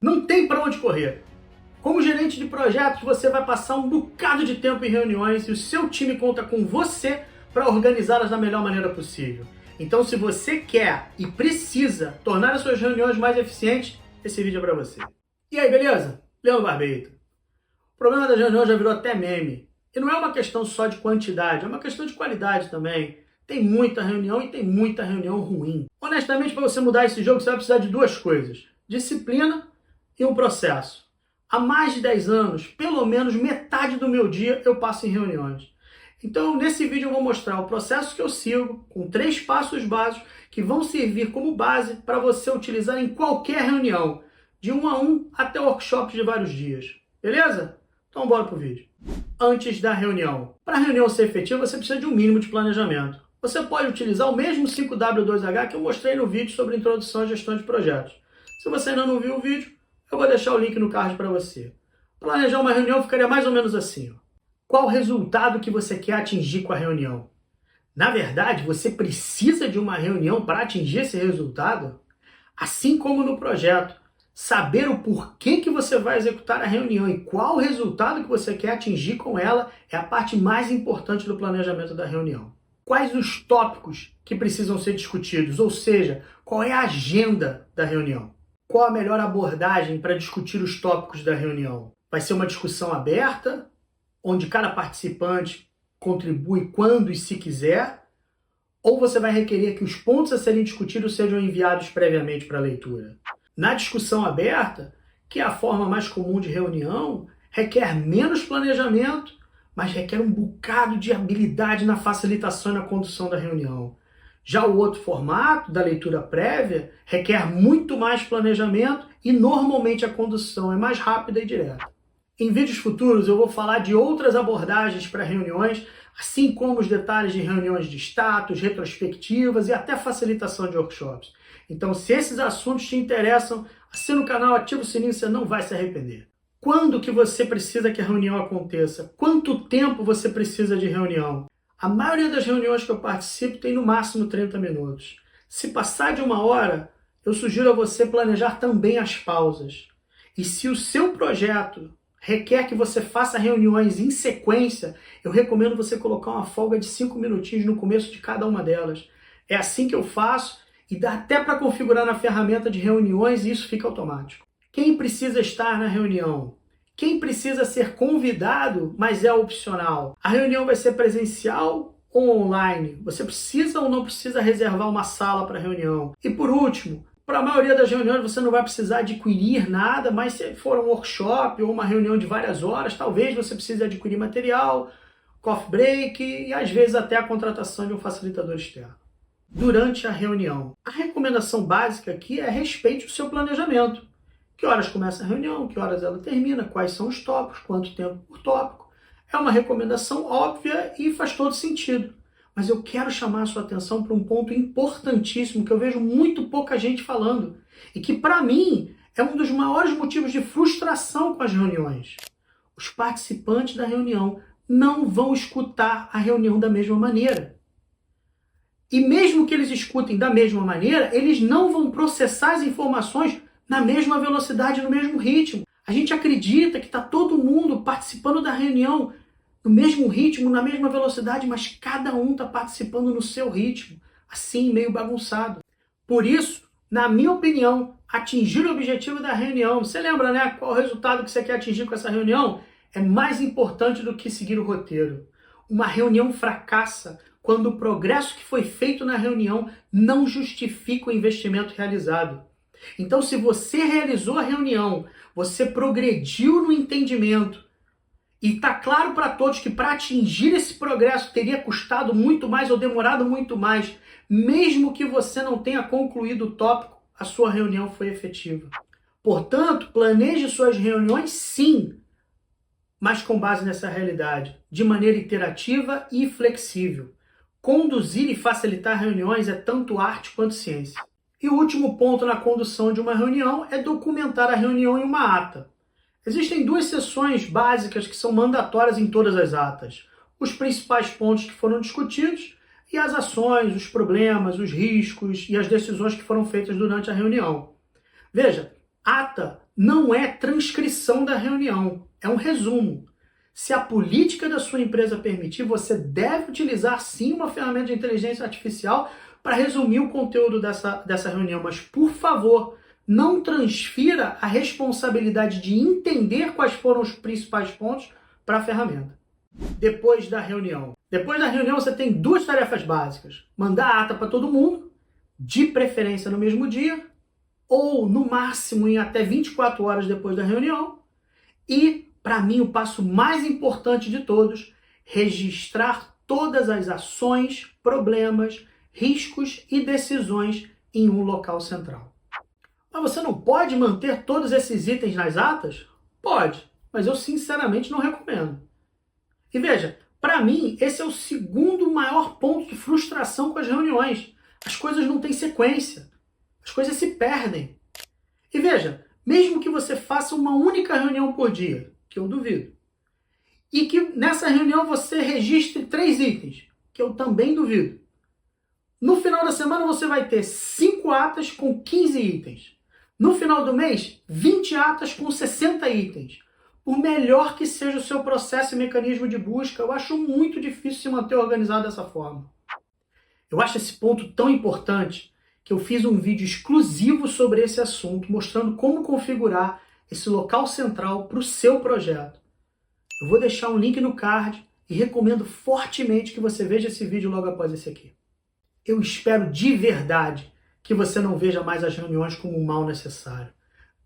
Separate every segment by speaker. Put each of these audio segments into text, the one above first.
Speaker 1: Não tem para onde correr. Como gerente de projetos, você vai passar um bocado de tempo em reuniões e o seu time conta com você para organizá-las da melhor maneira possível. Então, se você quer e precisa tornar as suas reuniões mais eficientes, esse vídeo é para você. E aí, beleza? Leandro Barbeito. O problema das reuniões já virou até meme. E não é uma questão só de quantidade, é uma questão de qualidade também. Tem muita reunião e tem muita reunião ruim. Honestamente, para você mudar esse jogo, você vai precisar de duas coisas: disciplina e um processo. Há mais de 10 anos, pelo menos metade do meu dia eu passo em reuniões. Então, nesse vídeo eu vou mostrar o processo que eu sigo, com 3 passos básicos, que vão servir como base para você utilizar em qualquer reunião, de 1 a 1 até workshops de vários dias. Beleza? Então, bora pro vídeo. Antes da reunião. Para a reunião ser efetiva, você precisa de um mínimo de planejamento. Você pode utilizar o mesmo 5W2H que eu mostrei no vídeo sobre introdução à gestão de projetos. Se você ainda não viu o vídeo, eu vou deixar o link no card para você. Planejar uma reunião ficaria mais ou menos assim. Qual o resultado que você quer atingir com a reunião? Na verdade, você precisa de uma reunião para atingir esse resultado? Assim como no projeto, saber o porquê que você vai executar a reunião e qual o resultado que você quer atingir com ela é a parte mais importante do planejamento da reunião. Quais os tópicos que precisam ser discutidos? Ou seja, qual é a agenda da reunião? Qual a melhor abordagem para discutir os tópicos da reunião? Vai ser uma discussão aberta, onde cada participante contribui quando e se quiser? Ou você vai requerer que os pontos a serem discutidos sejam enviados previamente para a leitura? Na discussão aberta, que é a forma mais comum de reunião, requer menos planejamento, mas requer um bocado de habilidade na facilitação e na condução da reunião. Já o outro formato, da leitura prévia, requer muito mais planejamento e normalmente a condução é mais rápida e direta. Em vídeos futuros eu vou falar de outras abordagens para reuniões, assim como os detalhes de reuniões de status, retrospectivas e até facilitação de workshops. Então, se esses assuntos te interessam, assina o canal, ativa o sininho, você não vai se arrepender. Quando que você precisa que a reunião aconteça? Quanto tempo você precisa de reunião? A maioria das reuniões que eu participo tem no máximo 30 minutos. Se passar de 1 hora, eu sugiro a você planejar também as pausas. E se o seu projeto requer que você faça reuniões em sequência, eu recomendo você colocar uma folga de 5 minutinhos no começo de cada uma delas. É assim que eu faço e dá até para configurar na ferramenta de reuniões e isso fica automático. Quem precisa estar na reunião? Quem precisa ser convidado, mas é opcional? A reunião vai ser presencial ou online? Você precisa ou não precisa reservar uma sala para reunião? E por último, para a maioria das reuniões você não vai precisar adquirir nada, mas se for um workshop ou uma reunião de várias horas, talvez você precise adquirir material, coffee break e às vezes até a contratação de um facilitador externo. Durante a reunião, a recomendação básica aqui é respeite o seu planejamento. Que horas começa a reunião, que horas ela termina, quais são os tópicos, quanto tempo por tópico. É uma recomendação óbvia e faz todo sentido. Mas eu quero chamar a sua atenção para um ponto importantíssimo que eu vejo muito pouca gente falando e que, para mim, é um dos maiores motivos de frustração com as reuniões. Os participantes da reunião não vão escutar a reunião da mesma maneira. E mesmo que eles escutem da mesma maneira, eles não vão processar as informações na mesma velocidade, no mesmo ritmo. A gente acredita que está todo mundo participando da reunião no mesmo ritmo, na mesma velocidade, mas cada um está participando no seu ritmo, assim, meio bagunçado. Por isso, na minha opinião, atingir o objetivo da reunião, você lembra, né, qual o resultado que você quer atingir com essa reunião? É mais importante do que seguir o roteiro. Uma reunião fracassa quando o progresso que foi feito na reunião não justifica o investimento realizado. Então, se você realizou a reunião, você progrediu no entendimento, e está claro para todos que para atingir esse progresso teria custado muito mais ou demorado muito mais, mesmo que você não tenha concluído o tópico, a sua reunião foi efetiva. Portanto, planeje suas reuniões sim, mas com base nessa realidade, de maneira interativa e flexível. Conduzir e facilitar reuniões é tanto arte quanto ciência. E o último ponto na condução de uma reunião é documentar a reunião em uma ata. Existem 2 seções básicas que são mandatórias em todas as atas. Os principais pontos que foram discutidos e as ações, os problemas, os riscos e as decisões que foram feitas durante a reunião. Veja, ata não é transcrição da reunião, é um resumo. Se a política da sua empresa permitir, você deve utilizar sim uma ferramenta de inteligência artificial para resumir o conteúdo dessa reunião, mas por favor, não transfira a responsabilidade de entender quais foram os principais pontos para a ferramenta. Depois da reunião. Depois da reunião você tem duas tarefas básicas. Mandar a ata para todo mundo, de preferência no mesmo dia, ou no máximo em até 24 horas depois da reunião. E, para mim, o passo mais importante de todos, registrar todas as ações, problemas, riscos e decisões em um local central. Mas você não pode manter todos esses itens nas atas? Pode, mas eu sinceramente não recomendo. E veja, para mim, esse é o segundo maior ponto de frustração com as reuniões. As coisas não têm sequência. As coisas se perdem. E veja, mesmo que você faça uma única reunião por dia, que eu duvido, e que nessa reunião você registre 3 itens, que eu também duvido, no final da semana você vai ter 5 atas com 15 itens. No final do mês, 20 atas com 60 itens. Por melhor que seja o seu processo e mecanismo de busca, eu acho muito difícil se manter organizado dessa forma. Eu acho esse ponto tão importante que eu fiz um vídeo exclusivo sobre esse assunto, mostrando como configurar esse local central para o seu projeto. Eu vou deixar um link no card e recomendo fortemente que você veja esse vídeo logo após esse aqui. Eu espero de verdade que você não veja mais as reuniões como um mal necessário.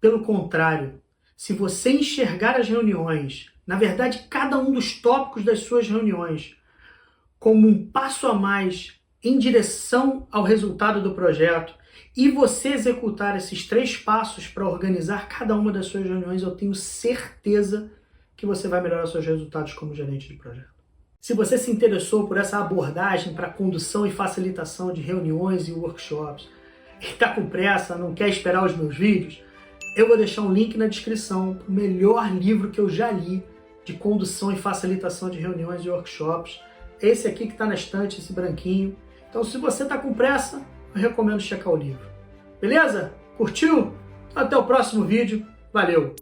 Speaker 1: Pelo contrário, se você enxergar as reuniões, na verdade cada um dos tópicos das suas reuniões, como um passo a mais em direção ao resultado do projeto, e você executar esses 3 passos para organizar cada uma das suas reuniões, eu tenho certeza que você vai melhorar seus resultados como gerente de projeto. Se você se interessou por essa abordagem para condução e facilitação de reuniões e workshops, e está com pressa, não quer esperar os meus vídeos, eu vou deixar um link na descrição para o melhor livro que eu já li de condução e facilitação de reuniões e workshops. Esse aqui que está na estante, esse branquinho. Então, se você está com pressa, eu recomendo checar o livro. Beleza? Curtiu? Até o próximo vídeo. Valeu!